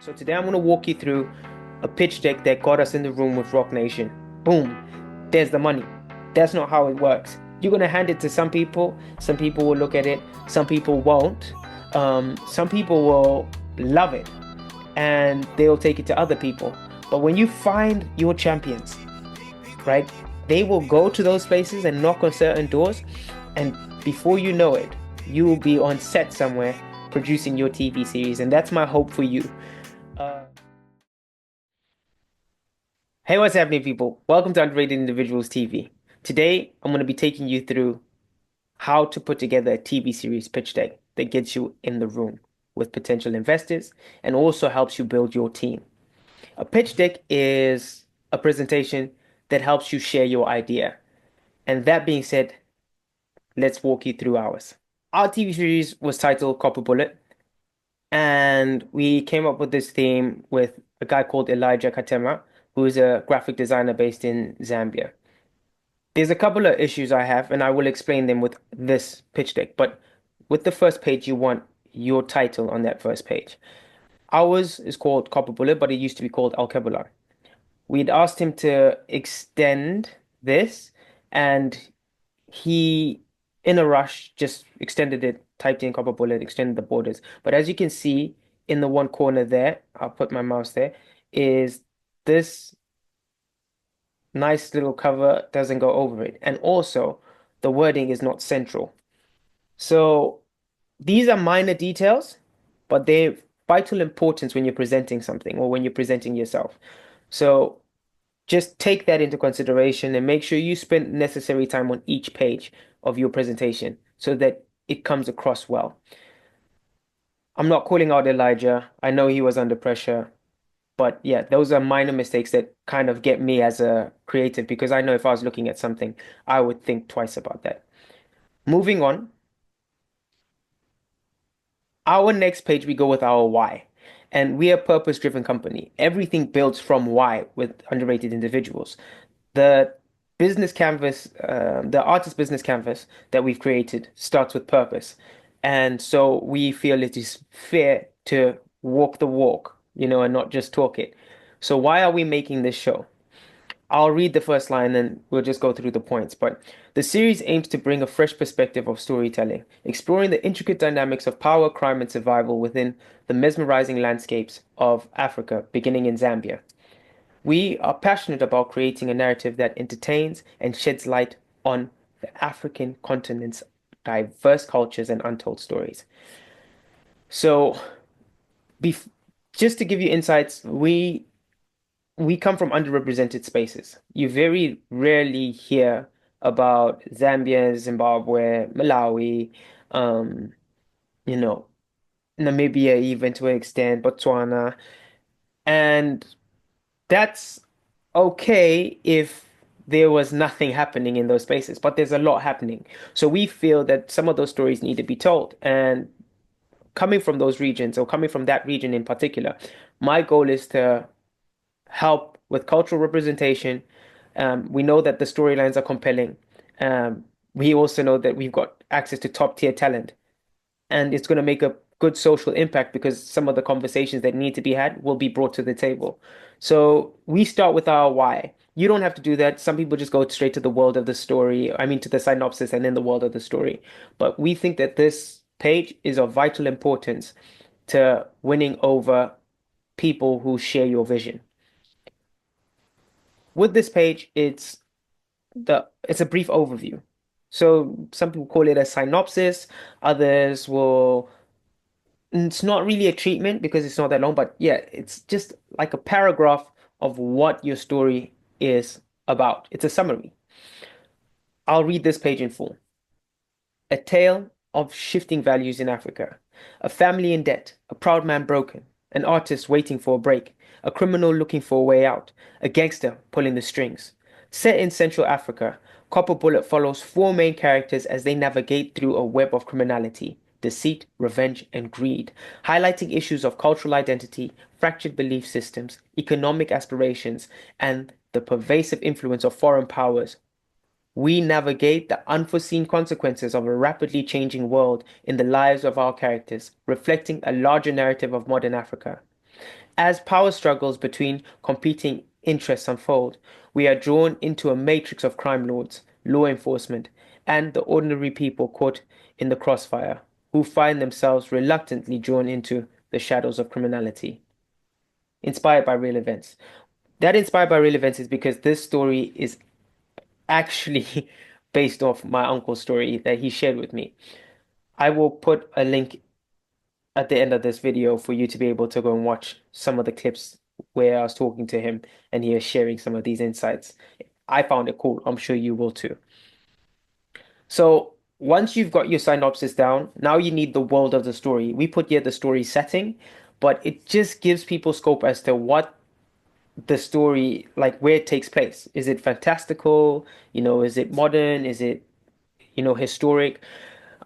So today I'm going to walk you through a pitch deck that got us in the room with Roc Nation. Boom, there's the money. That's not how it works. You're going to hand it to some people will look at it, some people won't. Some people will love it and they'll take it to other people. But when you find your champions, right, they will go to those places and knock on certain doors, and before you know it, you will be on set somewhere producing your TV series. And that's my hope for you. Uh, Hey, what's happening, people? Welcome to Underrated Individuals TV. Today, I'm going to be taking you through how to put together a TV series pitch deck that gets you in the room with potential investors and also helps you build your team. A pitch deck is a presentation that helps you share your idea. And that being said, let's walk you through ours. Our TV series was titled Copper Bullet, and we came up with this theme with a guy called Elijah Katema, who is a graphic designer based in Zambia. There's a couple of issues I have, and I will explain them with this pitch deck. But with the first page, you want your title on that first page. Ours is called Copper Bullet, but it used to be called Al Kebula. We'd asked him to extend this, and he, in a rush, just extended it, typed in Copper Bullet, extended the borders. But as you can see in the one corner there, I'll put my mouse there, is this nice little cover doesn't go over it. And also, the wording is not central. So these are minor details, but they're vital importance when you're presenting something or when you're presenting yourself. So just take that into consideration and make sure you spend necessary time on each page of your presentation so that it comes across well. I'm not calling out Elijah. I know he was under pressure. But yeah, those are minor mistakes that kind of get me as a creative because I know if I was looking at something, I would think twice about that. Moving on, our next page, we go with our why. And we are a purpose-driven company. Everything builds from why with underrated individuals. The the artist business canvas that we've created starts with purpose. And so we feel it is fair to walk the walk, and not just talk it. So why are we making this show? I'll read the first line and we'll just go through the points. But the series aims to bring a fresh perspective of storytelling, exploring the intricate dynamics of power, crime, and survival within the mesmerizing landscapes of Africa, beginning in Zambia. We are passionate about creating a narrative that entertains and sheds light on the African continent's diverse cultures and untold stories. So, bef just to give you insights, we come from underrepresented spaces. You very rarely hear about Zambia, Zimbabwe, Malawi, um, you know, Namibia, even to an extent, Botswana. And that's okay if there was nothing happening in those spaces, but there's a lot happening. So we feel that some of those stories need to be told. And coming from those regions, or coming from that region in particular, my goal is to help with cultural representation. We know that the storylines are compelling. We also know that we've got access to top tier talent, and it's going to make a good social impact because some of the conversations that need to be had will be brought to the table. So we start with our why. You don't have to do that. Some people just go straight to the world of the story. I mean, to the synopsis and then the world of the story. But we think that this page is of vital importance to winning over people who share your vision. With this page, it's a brief overview. So some people call it a synopsis, others will it's not really a treatment because it's not that long, but yeah, it's just like a paragraph of what your story is about. It's a summary. I'll read this page in full. A tale of shifting values in Africa. A family in debt, a proud man broken, an artist waiting for a break, a criminal looking for a way out, a gangster pulling the strings. Set in Central Africa, Copper Bullet follows four main characters as they navigate through a web of criminality, deceit, revenge, and greed, highlighting issues of cultural identity, fractured belief systems, economic aspirations, and the pervasive influence of foreign powers. We navigate the unforeseen consequences of a rapidly changing world in the lives of our characters, reflecting a larger narrative of modern Africa. As power struggles between competing interests unfold, we are drawn into a matrix of crime lords, law enforcement, and the ordinary people caught in the crossfire, who find themselves reluctantly drawn into the shadows of criminality. Inspired by real events. That inspired by real events is because this story is actually based off my uncle's story that he shared with me. I will put a link at the end of this video for you to be able to go and watch some of the clips where I was talking to him and he is sharing some of these insights. I found it cool. I'm sure you will too. So once you've got your synopsis down, now you need the world of the story. We put here the story setting, but it just gives people scope as to what the story, like where it takes place. Is it fantastical? Is it modern? Is it, historic?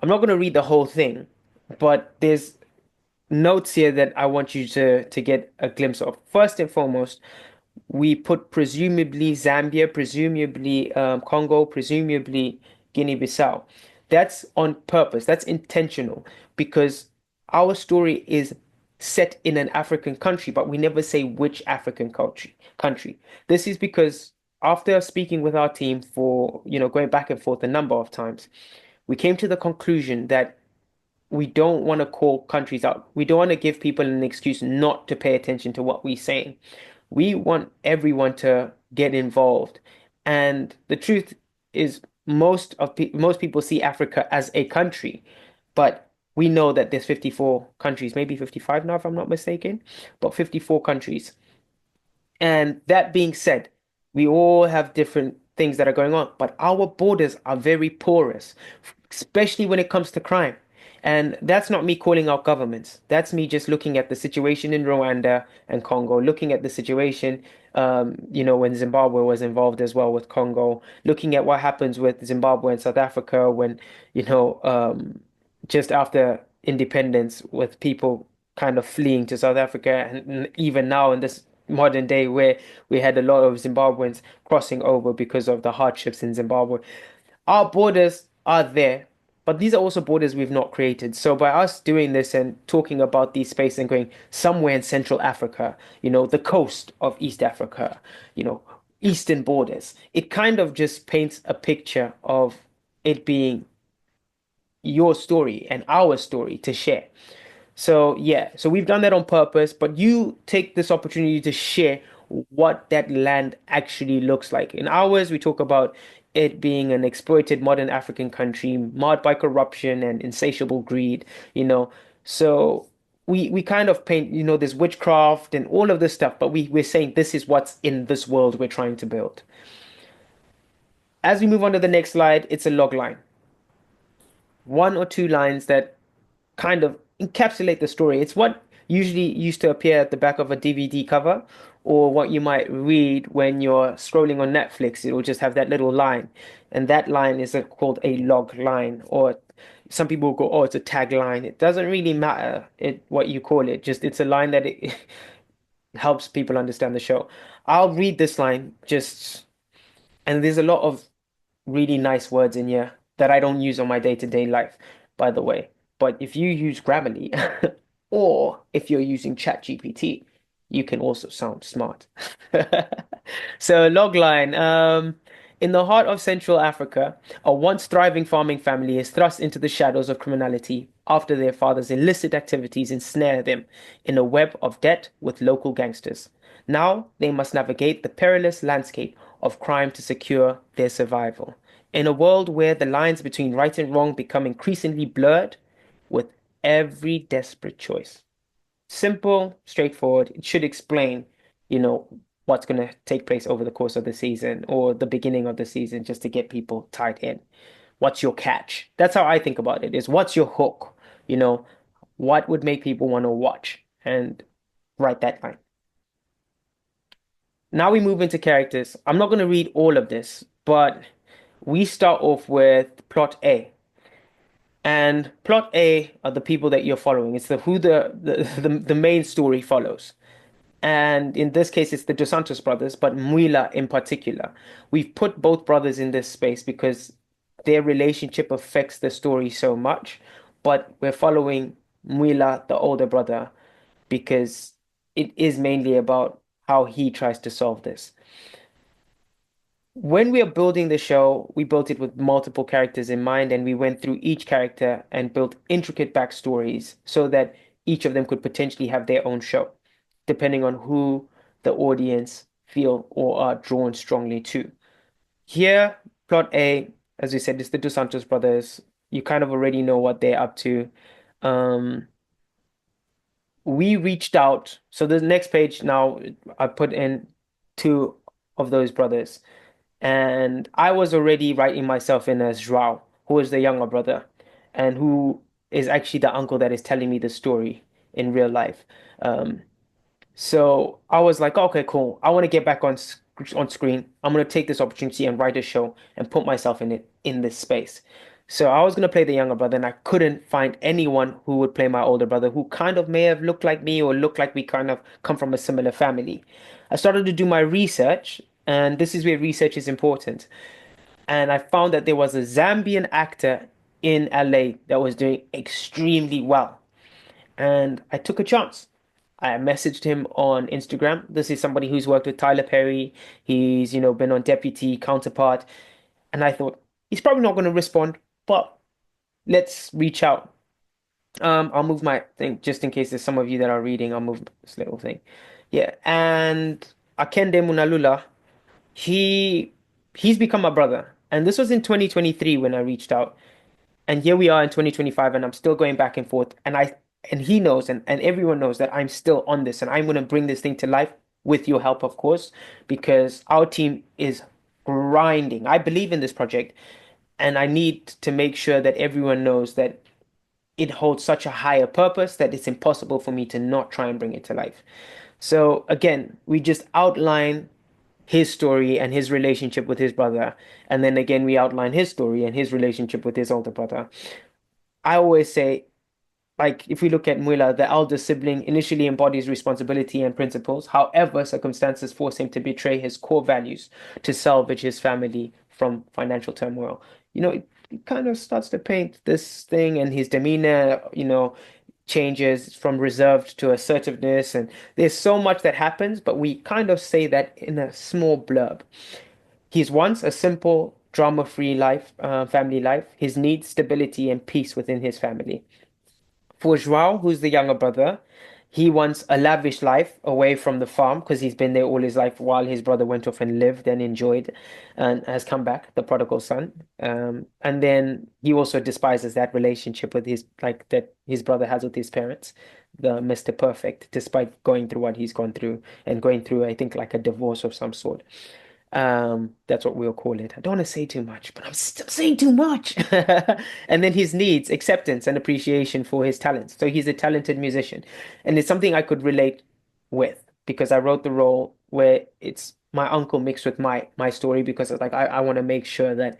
I'm not going to read the whole thing, but there's notes here that I want you to get a glimpse of. First and foremost, we put presumably Zambia, presumably Congo, presumably Guinea-Bissau. That's on purpose. That's intentional because our story is set in an African country, but we never say which African country. This is because after speaking with our team for, going back and forth a number of times, we came to the conclusion that we don't want to call countries out. We don't want to give people an excuse not to pay attention to what we're saying. We want everyone to get involved. And the truth is, most people see Africa as a country, but we know that there's 54 countries, maybe 55 now, if I'm not mistaken, but 54 countries. And that being said, we all have different things that are going on, but our borders are very porous, especially when it comes to crime. And that's not me calling out governments. That's me just looking at the situation in Rwanda and Congo, looking at the situation, when Zimbabwe was involved as well with Congo, looking at what happens with Zimbabwe and South Africa when, just after independence, with people kind of fleeing to South Africa, and even now in this modern day where we had a lot of Zimbabweans crossing over because of the hardships in Zimbabwe. Our borders are there, but these are also borders we've not created. So by us doing this and talking about these spaces and going somewhere in Central Africa, the coast of East Africa, eastern borders, it kind of just paints a picture of it being your story and our story to share. So yeah, so we've done that on purpose, but you take this opportunity to share what that land actually looks like. In ours, we talk about it being an exploited modern African country marred by corruption and insatiable greed, you know. So we kind of paint, this witchcraft and all of this stuff, but we're saying this is what's in this world we're trying to build. As we move on to the next slide, it's a log line. One or two lines that kind of encapsulate the story. It's what usually used to appear at the back of a DVD cover, or what you might read when you're scrolling on Netflix. It will just have that little line, and that line is called a log line, or some people go, "Oh, it's a tagline." It doesn't really matter what you call it. Just it's a line that it helps people understand the show. I'll read this line just, and there's a lot of really nice words in here that I don't use on my day-to-day life, by the way. But if you use Grammarly or if you're using ChatGPT, you can also sound smart. So logline, in the heart of Central Africa, a once thriving farming family is thrust into the shadows of criminality after their father's illicit activities ensnare them in a web of debt with local gangsters. Now they must navigate the perilous landscape of crime to secure their survival. In a world where the lines between right and wrong become increasingly blurred with every desperate choice. Simple, straightforward. It should explain, you know, what's going to take place over the course of the season or the beginning of the season just to get people tied in. What's your catch? That's how I think about it, is what's your hook? You know, what would make people want to watch and write that line. Now we move into characters. I'm not going to read all of this, but we start off with plot A. And plot A are the people that you're following. It's the main story follows. And in this case, it's the Dos Santos brothers, but Muila in particular. We've put both brothers in this space because their relationship affects the story so much. But we're following Muila, the older brother, because it is mainly about how he tries to solve this. When we are building the show, we built it with multiple characters in mind, and we went through each character and built intricate backstories so that each of them could potentially have their own show, depending on who the audience feel or are drawn strongly to. Here, plot A, as we said, it's the Dos Santos brothers. You kind of already know what they're up to. Um, we reached out. So the next page now, I put in two of those brothers. And I was already writing myself in as Joao, who is the younger brother, and who is actually the uncle that is telling me the story in real life. Um, so I was like, okay, cool. I want to get back on screen. I'm gonna take this opportunity and write a show and put myself in it in this space. So I was gonna play the younger brother, and I couldn't find anyone who would play my older brother, who kind of may have looked like me or looked like we kind of come from a similar family. I started to do my research, and this is where research is important. And I found that there was a Zambian actor in LA that was doing extremely well, and I took a chance. I messaged him on Instagram. This is somebody who's worked with Tyler Perry. He's, been on Deputy, Counterpart. And I thought, he's probably not going to respond, but let's reach out. I'll move my thing just in case there's some of you that are reading. I'll move this little thing. Yeah. And Akende Munalula, he he's become my brother. And this was in 2023 when I reached out. And here we are in 2025, and I'm still going back and forth. And he knows, and everyone knows that I'm still on this, and I'm gonna bring this thing to life with your help, of course, because our team is grinding. I believe in this project, and I need to make sure that everyone knows that it holds such a higher purpose that it's impossible for me to not try and bring it to life. So again, we just outline his story and his relationship with his brother, and then again we outline his story and his relationship with his older brother. I always say, like, if we look at Muila, the elder sibling initially embodies responsibility and principles. However, circumstances force him to betray his core values to salvage his family from financial turmoil. It kind of starts to paint this thing, and his demeanor, changes from reserved to assertiveness. And there's so much that happens, but we kind of say that in a small blurb. He's once a simple, drama-free life, family life. His needs stability and peace within his family. For Joao, who's the younger brother, he wants a lavish life away from the farm because he's been there all his life while his brother went off and lived and enjoyed and has come back, the prodigal son. And then he also despises that relationship with that his brother has with his parents, the Mr. Perfect, despite going through what he's gone through and going through, I think, like a divorce of some sort. That's what we'll call it. I don't want to say too much, but I'm still saying too much. And then his needs, acceptance and appreciation for his talents. So he's a talented musician. And it's something I could relate with because I wrote the role where it's my uncle mixed with my story because it's like I want to make sure that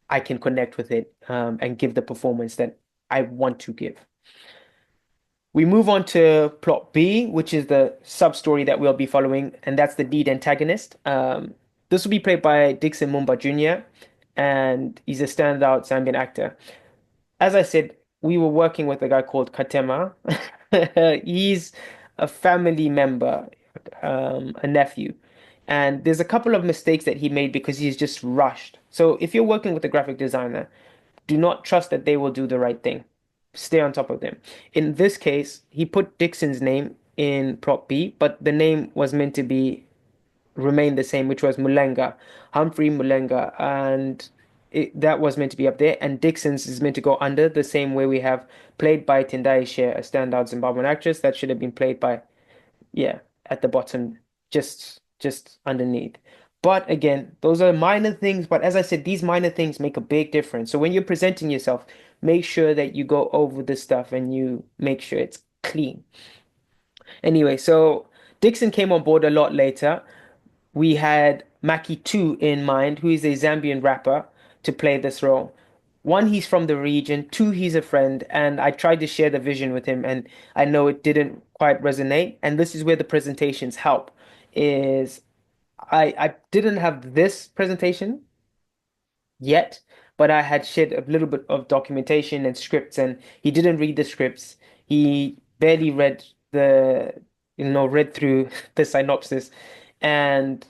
I can connect with it and give the performance that I want to give. We move on to plot B, which is the sub story that we'll be following, and that's the lead antagonist. This will be played by Dixon Mumba Jr., and he's a standout Zambian actor. As I said, we were working with a guy called Katema. He's a family member, a nephew. And there's a couple of mistakes that he made because he's just rushed. So if you're working with a graphic designer, do not trust that they will do the right thing. Stay on top of them. In this case, he put Dixon's name in prop B, but the name was meant to be remain the same, which was Mulenga, Humphrey Mulenga, and that was meant to be up there. And Dixon's is meant to go under the same way we have played by Tendai Share, a standout Zimbabwean actress. That should have been played by, yeah, at the bottom, just underneath. But again, those are minor things. But as I said, these minor things make a big difference. So when you're presenting yourself, make sure that you go over this stuff and you make sure it's clean. Anyway, so Dixon came on board a lot later. We had Maki 2 in mind, who is a Zambian rapper, to play this role. One, he's from the region. Two, he's a friend. And I tried to share the vision with him, and I know it didn't quite resonate. And this is where the presentations help, is I didn't have this presentation yet, but I had shared a little bit of documentation and scripts, and he didn't read the scripts. He barely read the read through the synopsis, and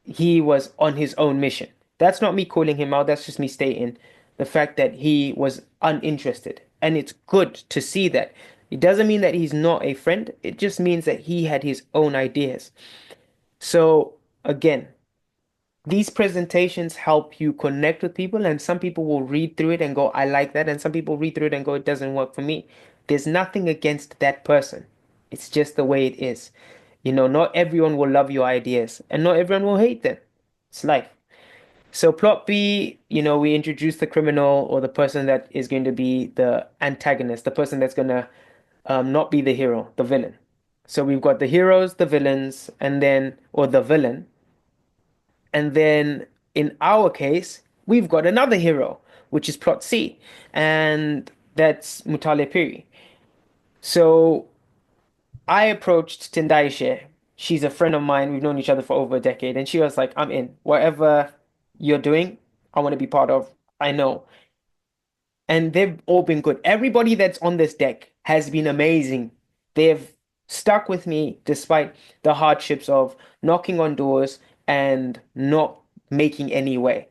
he was on his own mission. That's not me calling him out, that's just me stating the fact that he was uninterested. And it's good to see that. It doesn't mean that he's not a friend, it just means that he had his own ideas. So, again, these presentations help you connect with people, and some people will read through it and go, I like that. And some people read through it and go, it doesn't work for me. There's nothing against that person. It's just the way it is. Not everyone will love your ideas, and not everyone will hate them. It's life. So plot B, we introduce the criminal or the person that is going to be the antagonist, the person that's going to not be the hero, the villain. So we've got the heroes, the villains, and then, or the villain. And then in our case, we've got another hero, which is plot C, and that's Mutale Piri. So I approached Tindaishe. She's a friend of mine. We've known each other for over a decade, and she was like, I'm in. Whatever you're doing, I want to be part of. I know. And they've all been good. Everybody that's on this deck has been amazing. They've stuck with me despite the hardships of knocking on doors and not making any way.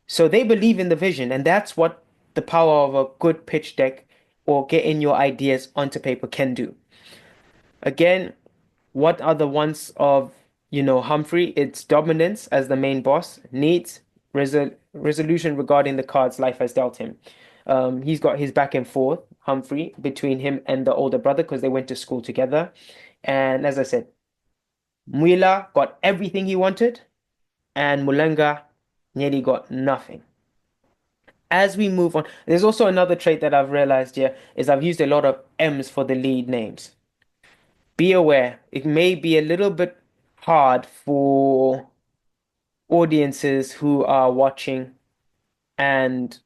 So they believe in the vision, and that's what the power of a good pitch deck or getting your ideas onto paper can do. Again, what are the wants of, Humphrey? It's dominance as the main boss, needs resolution regarding the cards life has dealt him. He's got his back and forth, Humphrey, between him and the older brother because they went to school together. And as I said, Muila got everything he wanted, and Mulenga nearly got nothing. As we move on, there's also another trait that I've realized here is I've used a lot of M's for the lead names. Be aware, it may be a little bit hard for audiences who are watching and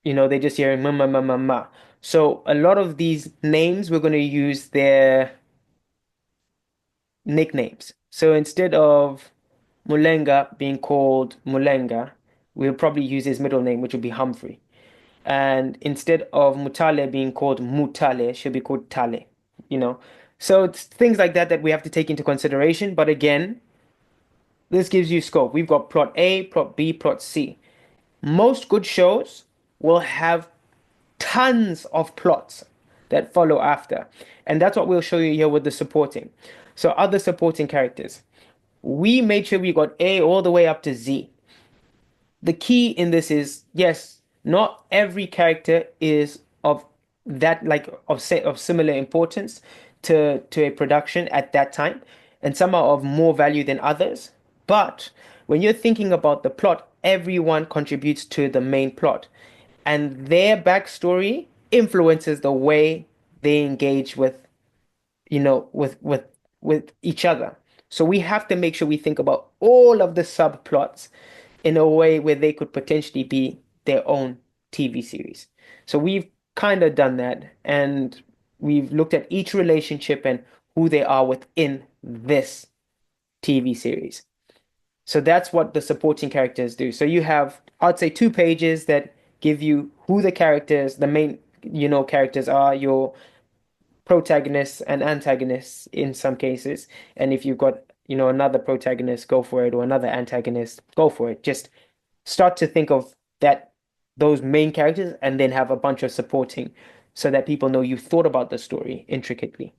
they're just hearing ma ma ma ma ma. So a lot of these names we're going to use their nicknames. So instead of Mulenga being called Mulenga, we'll probably use his middle name, which would be Humphrey. And instead of Mutale being called Mutale, she'll be called Tale, you know. So it's things like that that we have to take into consideration. But again, this gives you scope. We've got plot A, plot B, plot C. Most good shows will have tons of plots that follow after. And that's what we'll show you here with the supporting. So other supporting characters. We made sure we got A all the way up to Z. The key in this is, yes, not every character is of that like of similar importance to a production at that time, and some are of more value than others. But when you're thinking about the plot, everyone contributes to the main plot, and their backstory influences the way they engage with with each other. So we have to make sure we think about all of the subplots in a way where they could potentially be their own TV series. So we've kind of done that, and we've looked at each relationship and who they are within this TV series. So that's what the supporting characters do. So you have, I'd say, 2 pages that give you who the characters, the main, characters are, your protagonists and antagonists in some cases. And if you've got, another protagonist, go for it, or another antagonist, go for it. Just start to think of those main characters and then have a bunch of supporting so that people know you thought about the story intricately.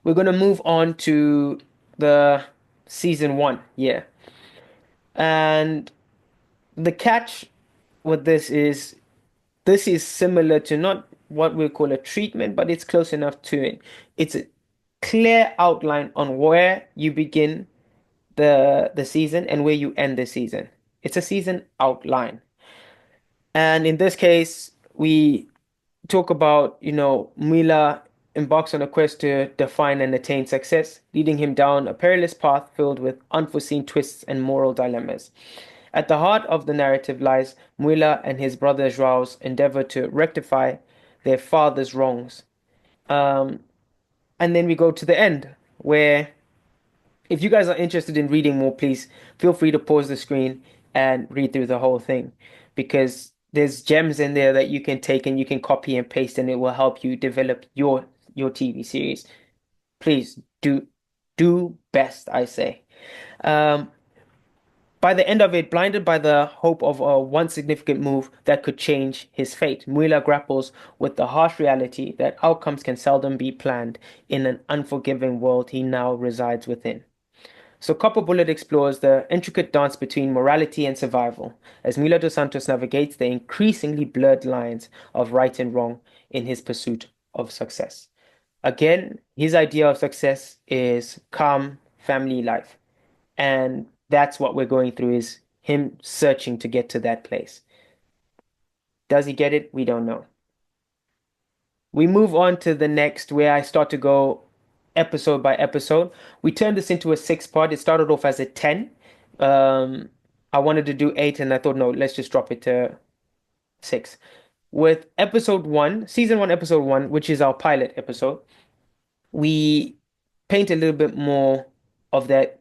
We're going to move on to the season 1, yeah. And the catch with this is similar to not what we call a treatment, but it's close enough to it. It's a clear outline on where you begin the season and where you end the season. It's a season outline. And in this case, we talk about, Mila embarks on a quest to define and attain success, leading him down a perilous path filled with unforeseen twists and moral dilemmas. At the heart of the narrative lies Muila and his brother Joao's endeavor to rectify their father's wrongs. Um, and then we go to the end, where if you guys are interested in reading more, please feel free to pause the screen and read through the whole thing because there's gems in there that you can take and you can copy and paste, and it will help you develop your TV series. Please do best, I say. Um, by the end of it, blinded by the hope of one significant move that could change his fate, Mueller grapples with the harsh reality that outcomes can seldom be planned in an unforgiving world he now resides within. So Copper Bullet explores the intricate dance between morality and survival as Milo dos Santos navigates the increasingly blurred lines of right and wrong in his pursuit of success. Again, his idea of success is calm family life. And that's what we're going through is him searching to get to that place. Does he get it? We don't know. We move on to the next where I start to go episode by episode. We turned this into a six part. It started off as a 10. Um, I wanted to do eight and I thought, no, let's just drop it to six. With episode one, season one, episode one, which is our pilot episode, we paint a little bit more of that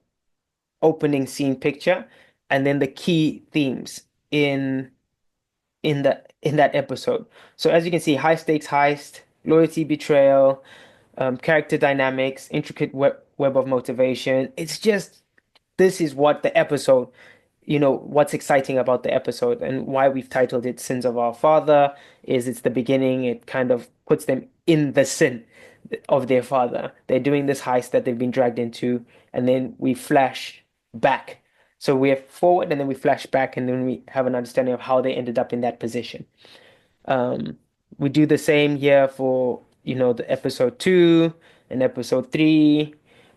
opening scene picture and then the key themes in that episode. So as you can see, high stakes heist, loyalty betrayal, character dynamics, intricate web of motivation. It's just this is what the episode, what's exciting about the episode and why we've titled it Sins of Our Father is it's the beginning. It kind of puts them in the sin of their father. They're doing this heist that they've been dragged into, and then we flash back. So we're forward and then we flash back and then we have an understanding of how they ended up in that position. Um, we do the same here for, the episode two and episode three.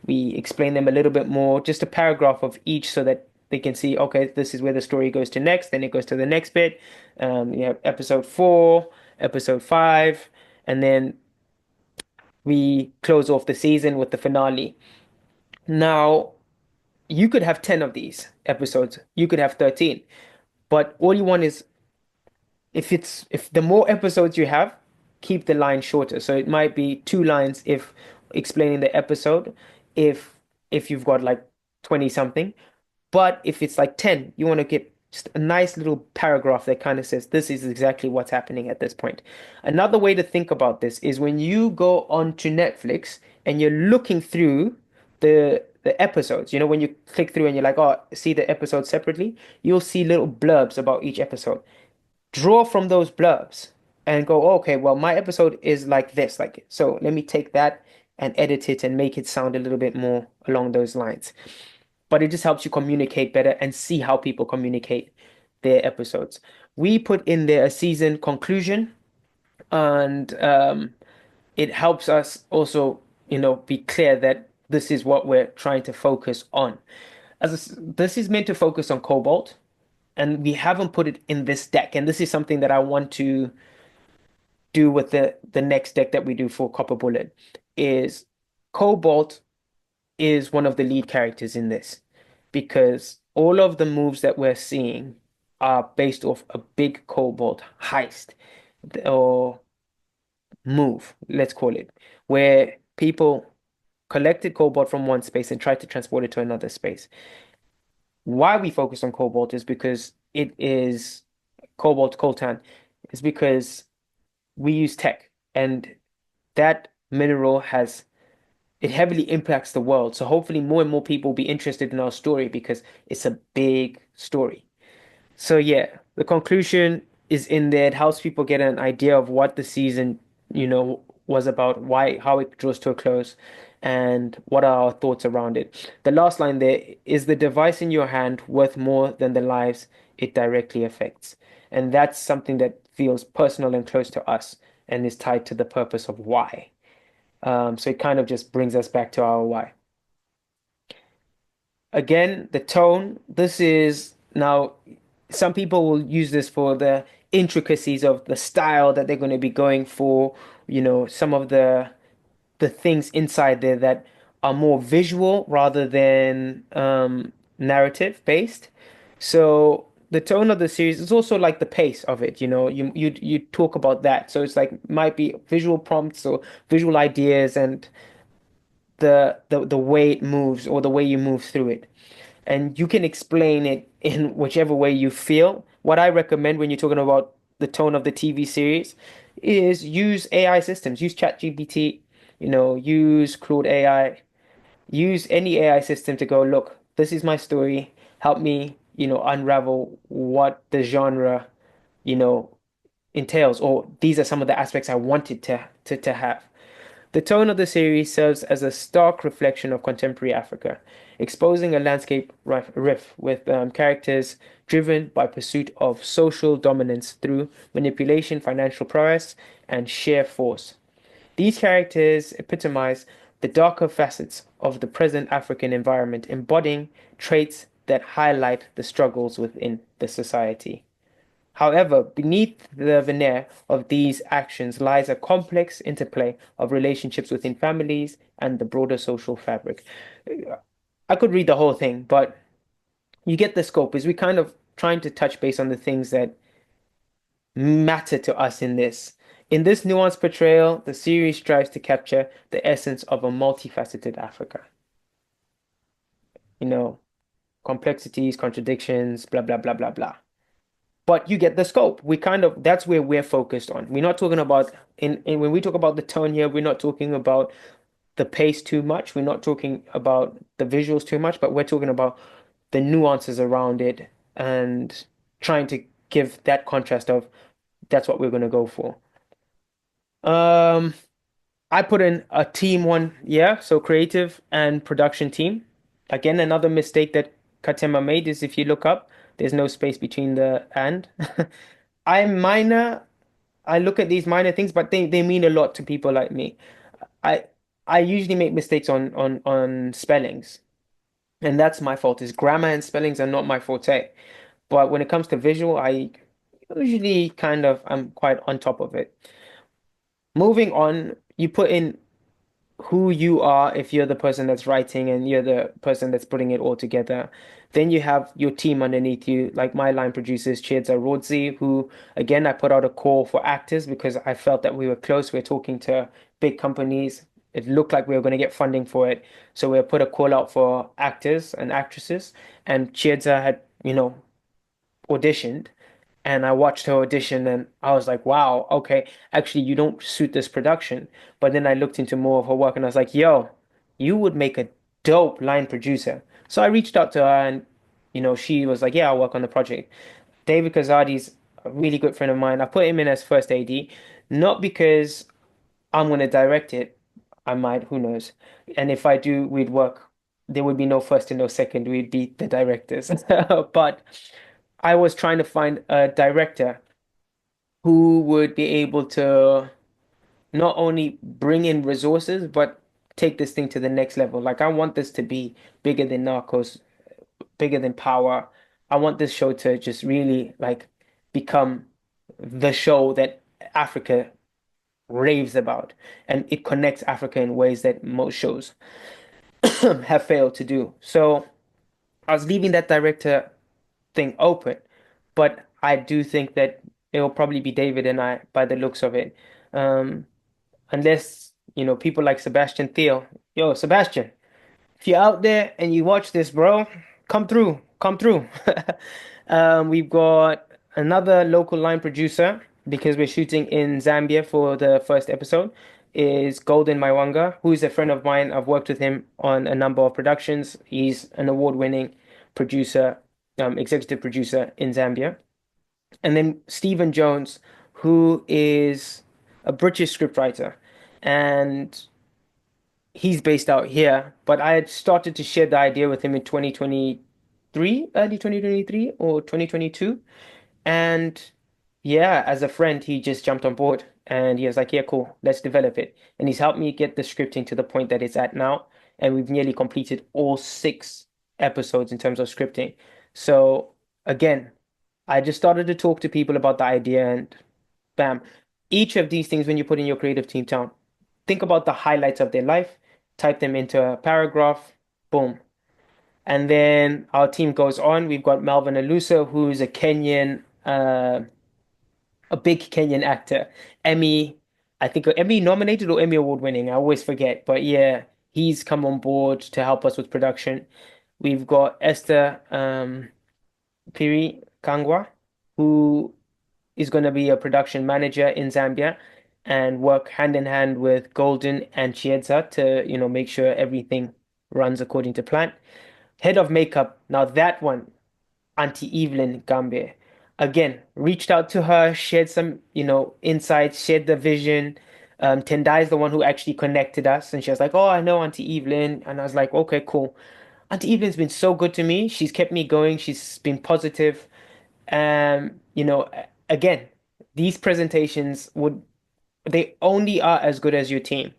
We explain them a little bit more, just a paragraph of each so that they can see, okay, this is where the story goes to next, then it goes to the next bit. You have episode four, episode five, and then we close off the season with the finale. Now, you could have 10 of these episodes, you could have 13, but all you want is if the more episodes you have, keep the line shorter. So it might be two lines if explaining the episode, if you've got like 20 something. But if it's like 10, you want to get just a nice little paragraph that kind of says this is exactly what's happening at this point. Another way to think about this is when you go onto Netflix and you're looking through the episodes, when you click through and you're like, oh, see the episodes separately, you'll see little blurbs about each episode. Draw from those blurbs and go, "Oh, okay, well, my episode is like this, like so let me take that and edit it and make it sound a little bit more along those lines." But it just helps you communicate better and see how people communicate their episodes. We put in there a season conclusion, and it helps us also, be clear that this is what we're trying to focus on. This is meant to focus on Cobalt, and we haven't put it in this deck. And this is something that I want to do with the next deck that we do for Copper Bullet. Is Cobalt is one of the lead characters in this because all of the moves that we're seeing are based off a big Cobalt heist or move, let's call it, where people collected Cobalt from one space and tried to transport it to another space. Why we focus on Cobalt is because it is Cobalt coltan, is because we use tech and that mineral has it heavily impacts the world. So hopefully more and more people will be interested in our story because it's a big story. So yeah, the conclusion is in there. It helps people get an idea of what the season, was about, why, how it draws to a close, and what are our thoughts around it. The last line there is the device in your hand worth more than the lives it directly affects. And that's something that feels personal and close to us and is tied to the purpose of why. So it kind of just brings us back to our why. Again, the tone, this is now, some people will use this for the intricacies of the style that they're going to be going for, some of the things inside there that are more visual rather than narrative based. So the tone of the series is also like the pace of it, you talk about that. So it's like might be visual prompts or visual ideas and the way it moves or the way you move through it. And you can explain it in whichever way you feel. What I recommend when you're talking about the tone of the TV series is use AI systems, use ChatGPT, use Claude AI, use any AI system to go, look, this is my story. Help me, unravel what the genre, you know, entails, or these are some of the aspects I wanted to have. The tone of the series serves as a stark reflection of contemporary Africa, exposing a landscape rife with characters driven by pursuit of social dominance through manipulation, financial prowess, and sheer force. These characters epitomize the darker facets of the present African environment, embodying traits that highlight the struggles within the society. However, beneath the veneer of these actions lies a complex interplay of relationships within families and the broader social fabric. I could read the whole thing, but you get the scope. Is we kind of trying to touch base on the things that matter to us in this. In this nuanced portrayal, the series strives to capture the essence of a multifaceted Africa. You know, complexities, contradictions, blah, blah, blah, blah, blah. But you get the scope. We kind of that's where we're focused on. We're not talking about in when we talk about the tone here, we're not talking about the pace too much. We're not talking about the visuals too much, but we're talking about the nuances around it and trying to give that contrast of that's what we're gonna go for. Um, I put in a team one, yeah, so creative and production team. Again, another mistake that Katema made is if you look up, there's no space between the and. I'm minor. I look at these minor things, but they mean a lot to people like me. I I usually make mistakes on spellings, and that's my fault. Is grammar and spellings are not my forte. But when it comes to visual, I usually kind of I'm quite on top of it. Moving on, you put in who you are if you're the person that's writing and you're the person that's putting it all together. Then you have your team underneath you, like my line producers, Chiedza Rodzi, who again I put out a call for actors because I felt that we were close. We are talking to big companies. It looked like we were going to get funding for it. So we put a call out for actors and actresses. And Chiedza had, auditioned and I watched her audition and I was like, wow, okay, actually, you don't suit this production. But then I looked into more of her work and I was like, yo, you would make a dope line producer. So I reached out to her and, she was like, yeah, I'll work on the project. David Kazadi's a really good friend of mine. I put him in as first AD, not because I'm going to direct it. I might, who knows. And if I do, we'd work. There would be no first and no second. We'd be the directors. But I was trying to find a director who would be able to not only bring in resources, but take this thing to the next level. Like, I want this to be bigger than Narcos, bigger than Power. I want this show to just really like become the show that Africa raves about. And it connects Africa in ways that most shows have failed to do. So I was leaving that director thing open, but I do think that it will probably be David and I by the looks of it. Um, Unless, people like Sebastian Thiel. Yo, Sebastian, if you're out there and you watch this, bro, come through, come through. We've got another local line producer because we're shooting in Zambia for the first episode. Is Golden Maiwanga, who's a friend of mine. I've worked with him on a number of productions. He's an award-winning producer, executive producer in Zambia. And then Stephen Jones, who is a British scriptwriter, and he's based out here. But I had started to share the idea with him in 2023, early 2023 or 2022. And yeah, as a friend, he just jumped on board and he was like, yeah, cool, let's develop it. And he's helped me get the scripting to the point that it's at now. And we've nearly completed all 6 episodes in terms of scripting. So again, I just started to talk to people about the idea and bam. Each of these things, when you put in your creative team down, think about the highlights of their life, type them into a paragraph, boom. And then our team goes on. We've got Melvin Alusa, who's a Kenyan, a big Kenyan actor. Emmy, I think Emmy nominated or Emmy award winning. I always forget. But yeah, he's come on board to help us with production. We've got Esther Piri Kangwa, who is going to be a production manager in Zambia. and work hand in hand with Golden and Chiedza to, make sure everything runs according to plan. Head of makeup, now that one, Auntie Evelyn Gambier. Again, reached out to her, shared some, insights, shared the vision. Tendai is the one who actually connected us, and she was like, "Oh, I know Auntie Evelyn," and I was like, "Okay, cool." Auntie Evelyn's been so good to me. She's kept me going. She's been positive. Again, these presentations they only are as good as your team.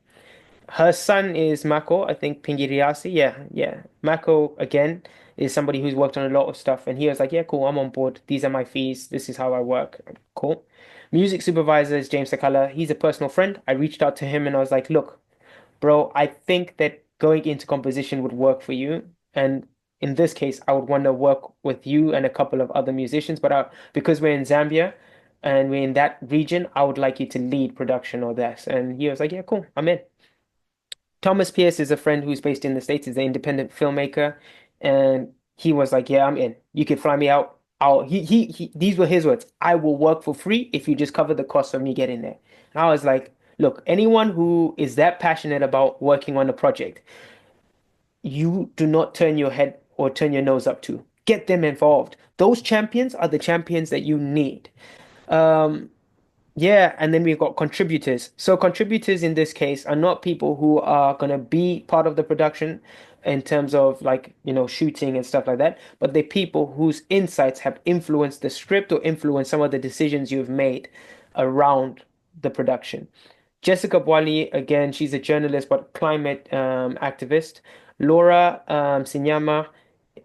Her son is Mako, I think Pingiriasi. Yeah, yeah. Mako, again, is somebody who's worked on a lot of stuff. And he was like, yeah, cool, I'm on board. These are my fees. This is how I work. Cool. Music supervisor is James Sakala. He's a personal friend. I reached out to him and I was like, look, bro, I think that going into composition would work for you. And in this case, I would want to work with you and a couple of other musicians. But because we're in Zambia and we're in that region, I would like you to lead production or this. And he was like, yeah, cool, I'm in. Thomas Pierce is a friend who's based in the States, is an independent filmmaker, and he was like, "Yeah, I'm in. You can fly me out. These were his words. I will work for free if you just cover the cost of me getting there." And I was like, "Look, anyone who is that passionate about working on a project, you do not turn your head or turn your nose up to. Get them involved. Those champions are the champions that you need." Um, yeah, and then we've got contributors. So contributors in this case are not people who are gonna be part of the production in terms of like, shooting and stuff like that, but they're people whose insights have influenced the script or influenced some of the decisions you've made around the production. Jessica Boili, again, she's a journalist but climate activist. Laura Sinyama,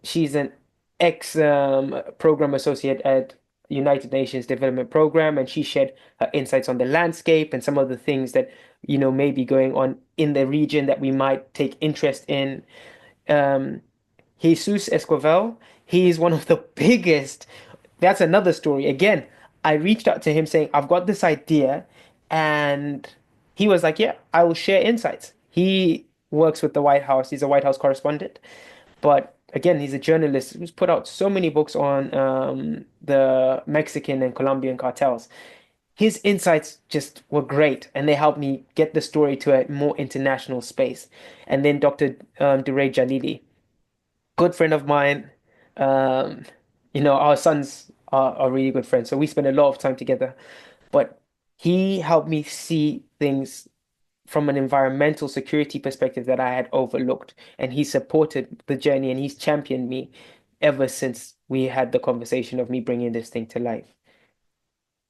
she's an ex program associate at United Nations Development Program, and she shared her insights on the landscape and some of the things that, may be going on in the region that we might take interest in. Um, Jesus Esquivel, he's one of the biggest. That's another story. Again, I reached out to him saying, I've got this idea, and he was like, yeah, I will share insights. He works with the White House. He's a White House correspondent. But again, he's a journalist who's put out so many books on the Mexican and Colombian cartels. His insights just were great, and they helped me get the story to a more international space. And then Dr. Duray Jalili, good friend of mine. Um, our sons are really good friends, so we spend a lot of time together. But he helped me see things from an environmental security perspective that I had overlooked. And he supported the journey and he's championed me ever since we had the conversation of me bringing this thing to life.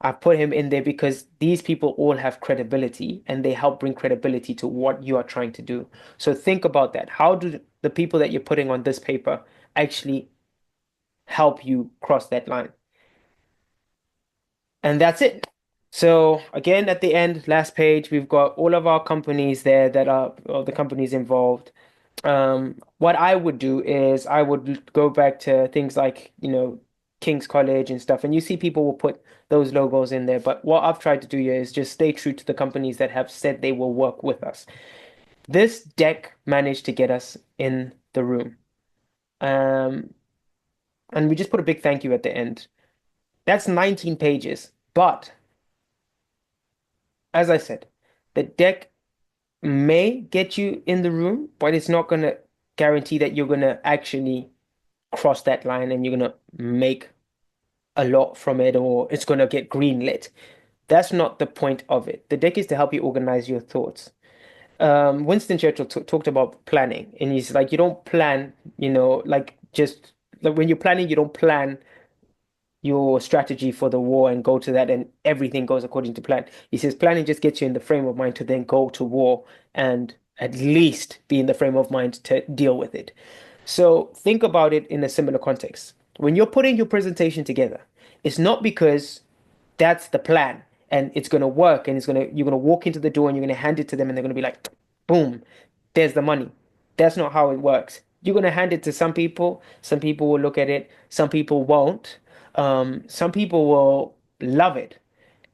I put him in there because these people all have credibility and they help bring credibility to what you are trying to do. So think about that. How do the people that you're putting on this paper actually help you cross that line? And that's it. So again, at the end, last page, we've got all of our companies there that are all the companies involved. What I would do is I would go back to things like, King's College and stuff, and you see people will put those logos in there. But what I've tried to do here is just stay true to the companies that have said they will work with us. This deck managed to get us in the room. Um, and we just put a big thank you at the end. That's 19 pages. But as I said, the deck may get you in the room, but it's not going to guarantee that you're going to actually cross that line and you're going to make a lot from it or it's going to get greenlit. That's not the point of it. The deck is to help you organize your thoughts. Winston Churchill talked about planning, and he's like, you don't plan, like just like when you're planning, you don't plan your strategy for the war and go to that and everything goes according to plan. He says planning just gets you in the frame of mind to then go to war and at least be in the frame of mind to deal with it. So think about it in a similar context. When you're putting your presentation together, it's not because that's the plan and it's going to work and you're going to walk into the door and you're going to hand it to them and they're going to be like, boom, there's the money. That's not how it works. You're going to hand it to some people will look at it, some people won't. Some people will love it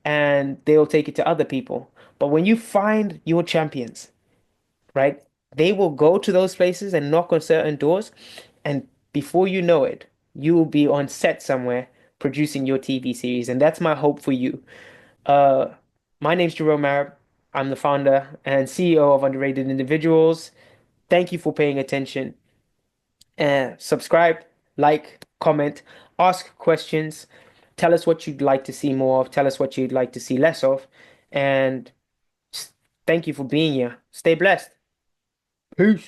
and they'll take it to other people. But when you find your champions, right, they will go to those places and knock on certain doors, and before you know it, you will be on set somewhere producing your TV series. And that's my hope for you. Uh, My name's Jerome Arab. I'm the founder and CEO of Underrated Individuals. Thank you for paying attention. Subscribe, like, comment, ask questions. Tell us what you'd like to see more of. Tell us what you'd like to see less of. And thank you for being here. Stay blessed. Peace.